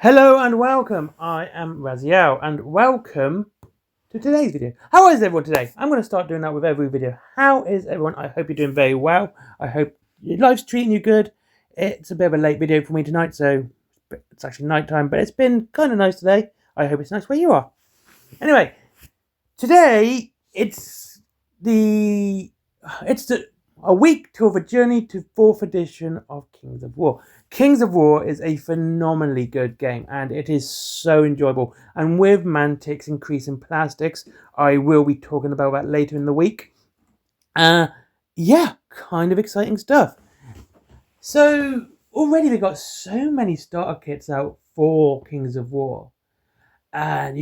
Hello and welcome. I am Raziel and welcome to today's video. How is everyone today? I'm going to start doing that with every video. How is everyone? I hope you're doing very well. I hope your life's treating you good. It's a bit of a late video for me tonight, so it's actually night time, but it's been kind of nice today. I hope it's nice where you are. Anyway, today a week to the journey to 4th edition of Kings of War. Kings of War is a phenomenally good game and it is so enjoyable. And with Mantic's increase in plastics, I will be talking about that later in the week. Yeah, kind of exciting stuff. So already we've got so many starter kits out for Kings of War, and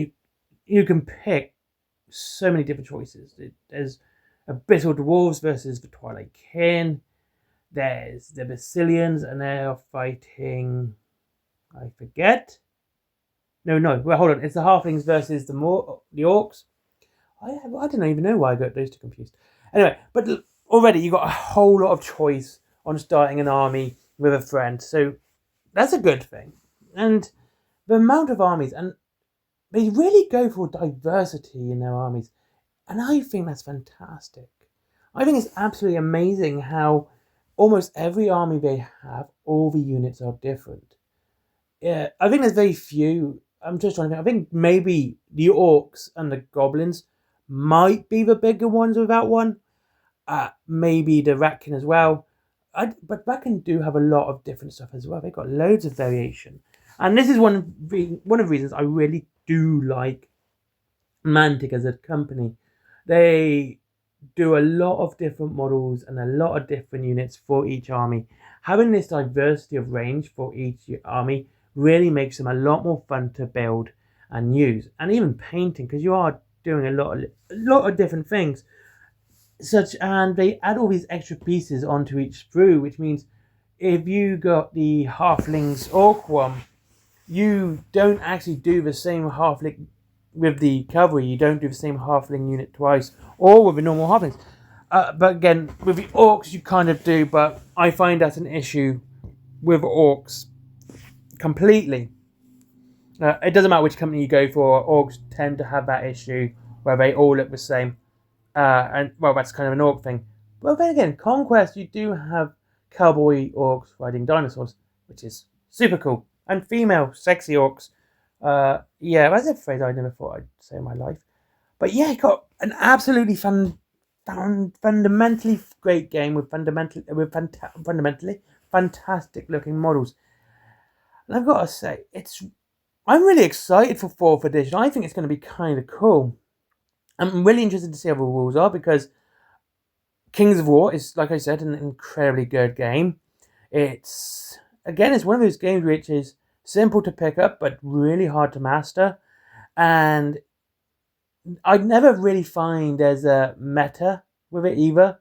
you can pick so many different choices. There's Abyssal Dwarves versus the Twilight Kin. There's the Basilians, and they're fighting. I forget. No. Well, hold on. It's the Halflings versus the Orcs. I don't even know why I got those two confused. Anyway, but already you got a whole lot of choice on starting an army with a friend, so that's a good thing. And the amount of armies, and they really go for diversity in their armies, and I think that's fantastic. I think it's absolutely amazing how almost every army they have, all the units are different. Yeah, I think there's very few. I'm just trying to think. I think maybe the Orcs and the Goblins might be the bigger ones without one. Maybe the Ratkin as well. But Ratkin do have a lot of different stuff as well. They've got loads of variation. And this is one of the reasons I really do like Mantic as a company. They do a lot of different models and a lot of different units for each army. Having this diversity of range for each army really makes them a lot more fun to build and use, and even painting, because you are doing a lot of different things. And they add all these extra pieces onto each sprue, which means if you got the Halflings Orc one, you don't actually do the same Halfling with the cavalry. You don't do the same Halfling unit twice, or with the normal Halflings. But again, with the Orcs you kind of do, but I find that's an issue with Orcs completely. It doesn't matter which company you go for, Orcs tend to have that issue where they all look the same. And well, that's kind of an Orc thing. But then again, Conquest, you do have cowboy Orcs riding dinosaurs, which is super cool. And female, sexy Orcs. Yeah, that's a phrase I never thought I'd say in my life. But yeah, it got an absolutely fundamentally great game with fundamentally fantastic looking models. And I've got to say, I'm really excited for 4th edition. I think it's going to be kind of cool. I'm really interested to see how the rules are, because Kings of War is, like I said, an incredibly good game. It's one of those games which is simple to pick up but really hard to master, and I never really find there's a meta with it either.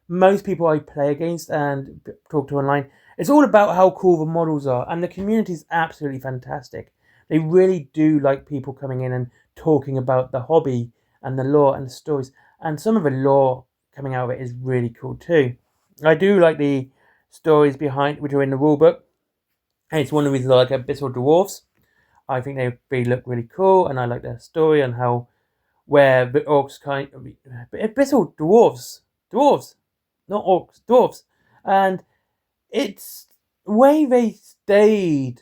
Most people I play against and talk to online, it's all about how cool the models are, and the community is absolutely fantastic. They really do like people coming in and talking about the hobby and the lore and the stories, and some of the lore coming out of it is really cool too. I do like the stories behind which are in the rulebook, and it's one of the reasons I like Abyssal Dwarves. I think they look really cool, and I like their story and how where the Orcs Abyssal Dwarves, not Orcs, Dwarves, and it's the way they stayed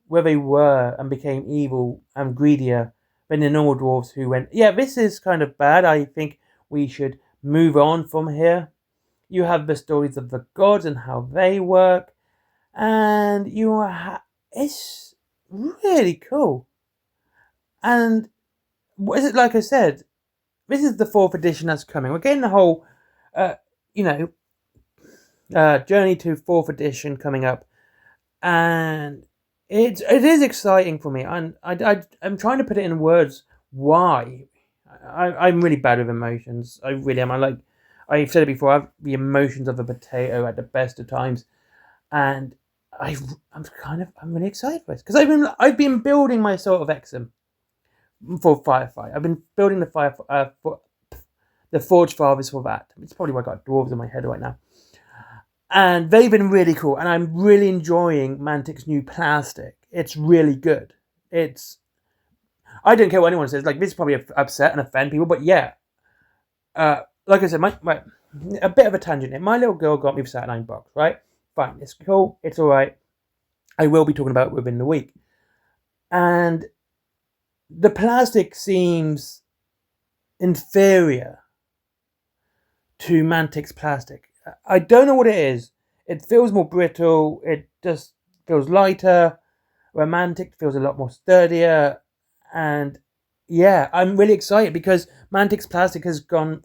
where they were and became evil and greedier than the normal dwarves who went, yeah, this is kind of bad. I think we should move on from here. You have the stories of the gods and how they work, and it's really cool. And what is it? Like I said, this is the 4th edition that's coming. We're getting the whole, journey to 4th edition coming up, and it is exciting for me, and I'm trying to put it in words why. I'm really bad with emotions. I really am. I've said it before, I have the emotions of a potato at the best of times, and I'm really excited for this, because I've been building my sort of Exum for Firefight. I've been building the Forge Fathers for that. It's probably why I got dwarves in my head right now. And they've been really cool, and I'm really enjoying Mantic's new plastic. it's really good. I don't care what anyone says. Like, this is probably upset and offend people, but yeah. Like I said, a bit of a tangent here. My little girl got me for $9, right? Fine, it's cool, it's alright. I will be talking about it within the week. And the plastic seems inferior to Mantic's plastic. I don't know what it is. It feels more brittle, it just feels lighter. Mantic feels a lot more sturdier. And yeah, I'm really excited because Mantic's plastic has come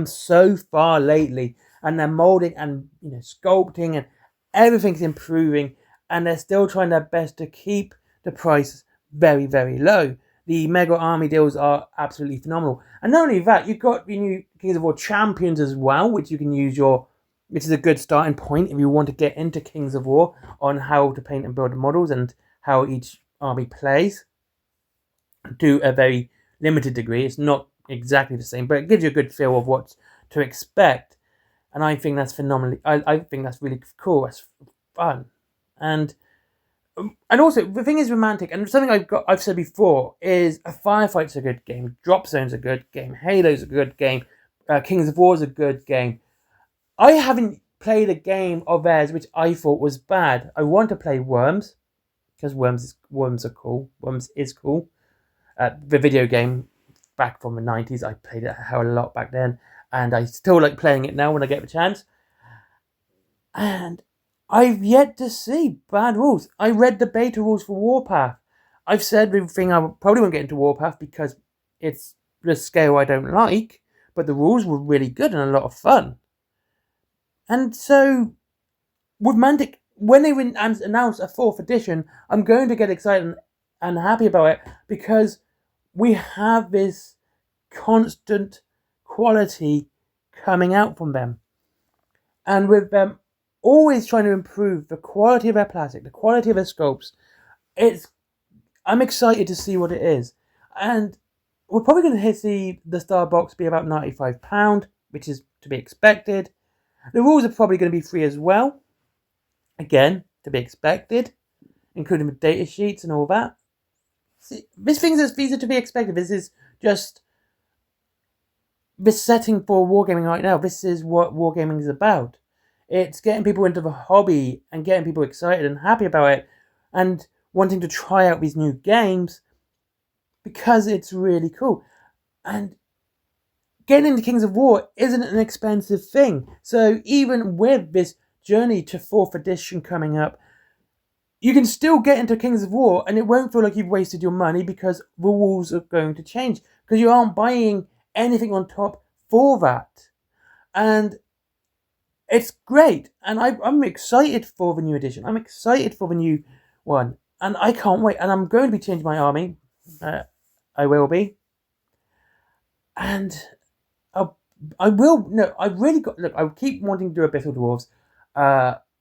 so far lately, and they're molding and sculpting, and everything's improving, and they're still trying their best to keep the price very, very low. The Mega Army deals are absolutely phenomenal. And not only that, you've got the new Kings of War Champions as well, which you can use which is a good starting point if you want to get into Kings of War on how to paint and build the models and how each army plays to a very limited degree. It's not exactly the same, but it gives you a good feel of what to expect. And I think that's phenomenally, I think that's really cool. That's fun. And also, the thing is romantic, and something I've said before, is a Firefight's a good game, Drop Zone's a good game, Halo's a good game, Kings of War's a good game. I haven't played a game of theirs which I thought was bad. I want to play Worms, because Worms are cool. Worms is cool. The video game back from the 90s, I played it a hell of a lot back then, and I still like playing it now when I get the chance. And I've yet to see bad rules. I read the beta rules for Warpath. I've said everything. I probably won't get into Warpath because it's the scale I don't like, but the rules were really good and a lot of fun. And so, with Mantic, when they announce a 4th edition, I'm going to get excited and happy about it, because we have this constant quality coming out from them. And with them always trying to improve the quality of their plastic, the quality of their sculpts, I'm excited to see what it is. And we're probably going to see the star box be about £95, which is to be expected. The rules are probably going to be free as well. Again, to be expected, including the data sheets and all that. See, these are to be expected. This is just this setting for wargaming right now. This is what wargaming is about. It's getting people into the hobby and getting people excited and happy about it and wanting to try out these new games because it's really cool. And getting into Kings of War isn't an expensive thing. So even with this journey to 4th edition coming up, you can still get into Kings of War and it won't feel like you've wasted your money, because the rules are going to change, because you aren't buying anything on top for that. And it's great. And I'm excited for the new edition. I'm excited for the new one. And I can't wait. And I'm going to be changing my army. I will be. And I will. No, I've really got. Look, I keep wanting to do a Battle Dwarves.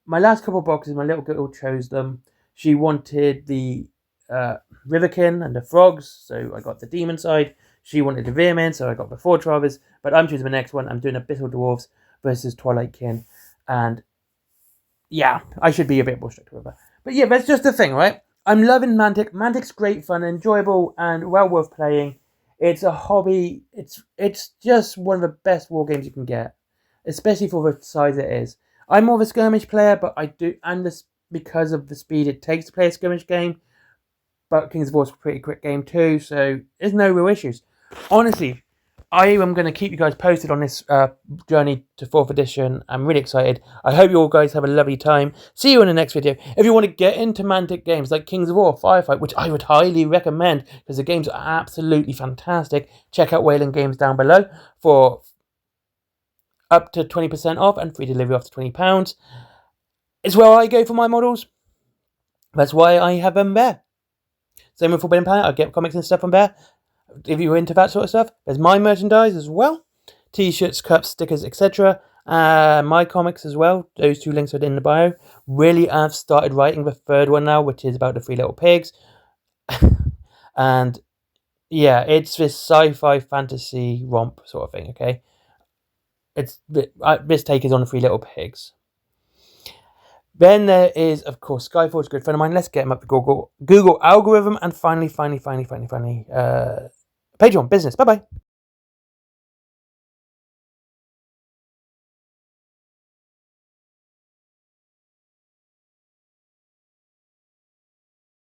My last couple of boxes, my little girl chose them. She wanted the Riverkin and the Frogs, so I got the Demon side. She wanted the Veermen, so I got the Four Travers. But I'm choosing the next one. I'm doing a Battle Dwarves versus Twilight Kin. And yeah, I should be a bit more strict with her. But yeah, that's just the thing, right? I'm loving Mantic. Mantic's great fun, enjoyable, and well worth playing. It's a hobby. It's just one of the best war games you can get, especially for the size it is. I'm more of a skirmish player, but I do, and this because of the speed it takes to play a skirmish game. But Kings of War is a pretty quick game too, so there's no real issues. Honestly, I am going to keep you guys posted on this journey to 4th edition. I'm really excited. I hope you all guys have a lovely time. See you in the next video. If you want to get into Mantic games like Kings of War, Firefight, which I would highly recommend because the games are absolutely fantastic, check out Wayland Games down below for up to 20% off and free delivery up to £20. It's where I go for my models. That's why I have them there. Same with Forbidden Planet. I get comics and stuff from there. If you're into that sort of stuff, there's my merchandise as well. T-shirts, cups, stickers, etc. My comics as well. Those 2 links are in the bio. Really, I've started writing the 3rd one now, which is about the 3 little pigs. And yeah, it's this sci-fi fantasy romp sort of thing, okay? It's this take is on the 3 little pigs. Then there is, of course, Skyforge, a good friend of mine. Let's get him up to Google algorithm, and finally, Patreon business. Bye bye.